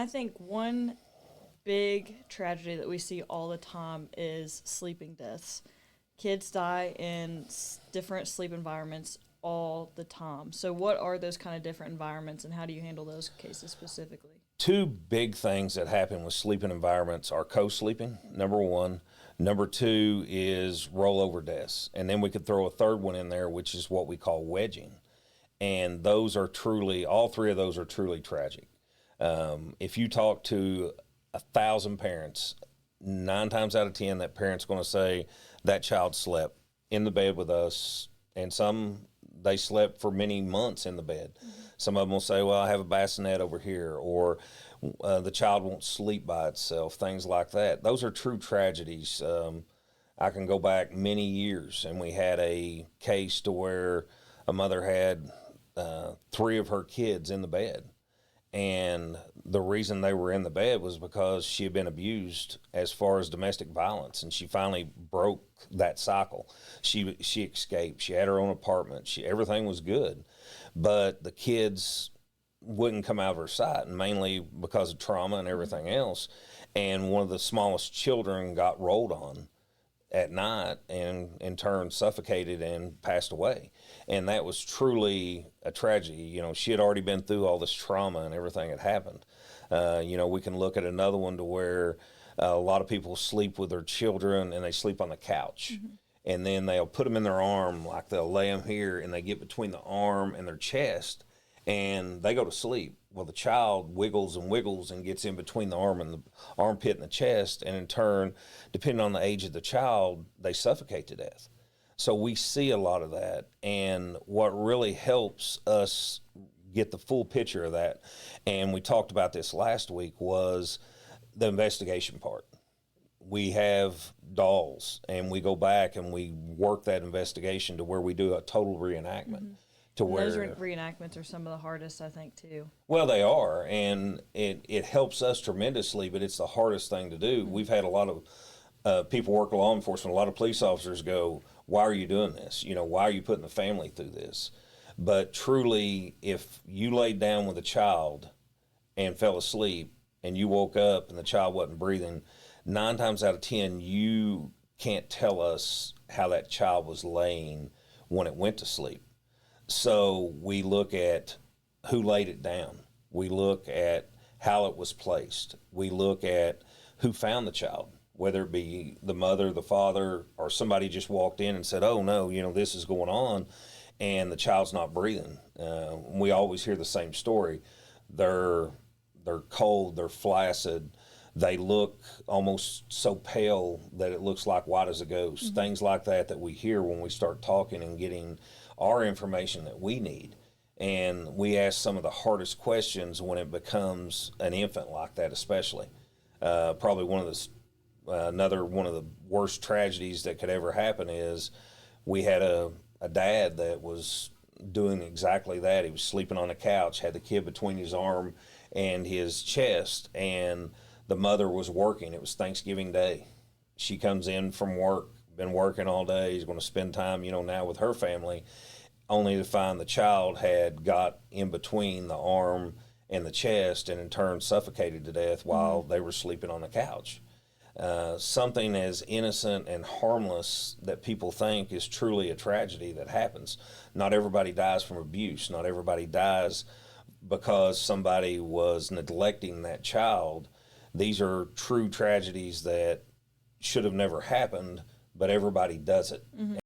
I think one big tragedy that we see all the time is sleeping deaths. Kids die in different sleep environments all the time. So what are those kind of different environments, and how do you handle those cases specifically? Two big things that happen with sleeping environments are co-sleeping, number one. Number two is rollover deaths. And then we could throw a third one in there, which is what we call wedging. And those are truly, all three of those are truly tragic. If you talk to 1,000 parents, 9 times out of 10, that parent's going to say that child slept in the bed with us, and some they slept for many months in the bed. Mm-hmm. Some of them will say, well, I have a bassinet over here, or the child won't sleep by itself, things like that. Those are true tragedies. I can go back many years, and we had a case to where a mother had 3 of her kids in the bed. And the reason they were in the bed was because she had been abused as far as domestic violence, and she finally broke that cycle. She escaped. She had her own apartment. Everything was good, but the kids wouldn't come out of her sight, and mainly because of trauma and everything else. And one of the smallest children got rolled on at night and in turn suffocated and passed away. And that was truly a tragedy. You know, she had already been through all this trauma and everything had happened. You know, we can look at another one to where a lot of people sleep with their children and they sleep on the couch. Mm-hmm. And then they'll put them in their arm, like they'll lay them here, and they get between the arm and their chest, and they go to sleep. Well, the child wiggles and wiggles and gets in between the arm and the armpit and the chest, and in turn, depending on the age of the child, they suffocate to death. So we see a lot of that, and what really helps us get the full picture of that, and we talked about this last week, was the investigation part. We have dolls, and we go back and we work that investigation to where we do a total reenactment. Mm-hmm. Those reenactments are some of the hardest, I think, too. Well, they are, and it helps us tremendously, but it's the hardest thing to do. Mm-hmm. We've had a lot of people work in law enforcement, a lot of police officers go, why are you doing this? You know, why are you putting the family through this? But truly, if you laid down with a child and fell asleep and you woke up and the child wasn't breathing, 9 times out of 10, you can't tell us how that child was laying when it went to sleep. So we look at who laid it down. We look at how it was placed. We look at who found the child, whether it be the mother, the father, or somebody just walked in and said, oh, no, you know, this is going on, and the child's not breathing. We always hear the same story. They're cold, they're flaccid, they look almost so pale that it looks like white as a ghost. Mm-hmm. Things like that we hear when we start talking and getting our information that we need. And we ask some of the hardest questions when it becomes an infant like that, especially. Probably another one of the worst tragedies that could ever happen is we had a dad that was doing exactly that. He was sleeping on a couch, had the kid between his arm and his chest, and the mother was working. It was Thanksgiving Day. She comes in from work, been working all day. He's going to spend time, you know, now with her family, only to find the child had got in between the arm and the chest and in turn suffocated to death while they were sleeping on the couch. Something as innocent and harmless that people think is truly a tragedy that happens. Not everybody dies from abuse. Not everybody dies because somebody was neglecting that child. These are true tragedies that should have never happened, but everybody does it. Mm-hmm.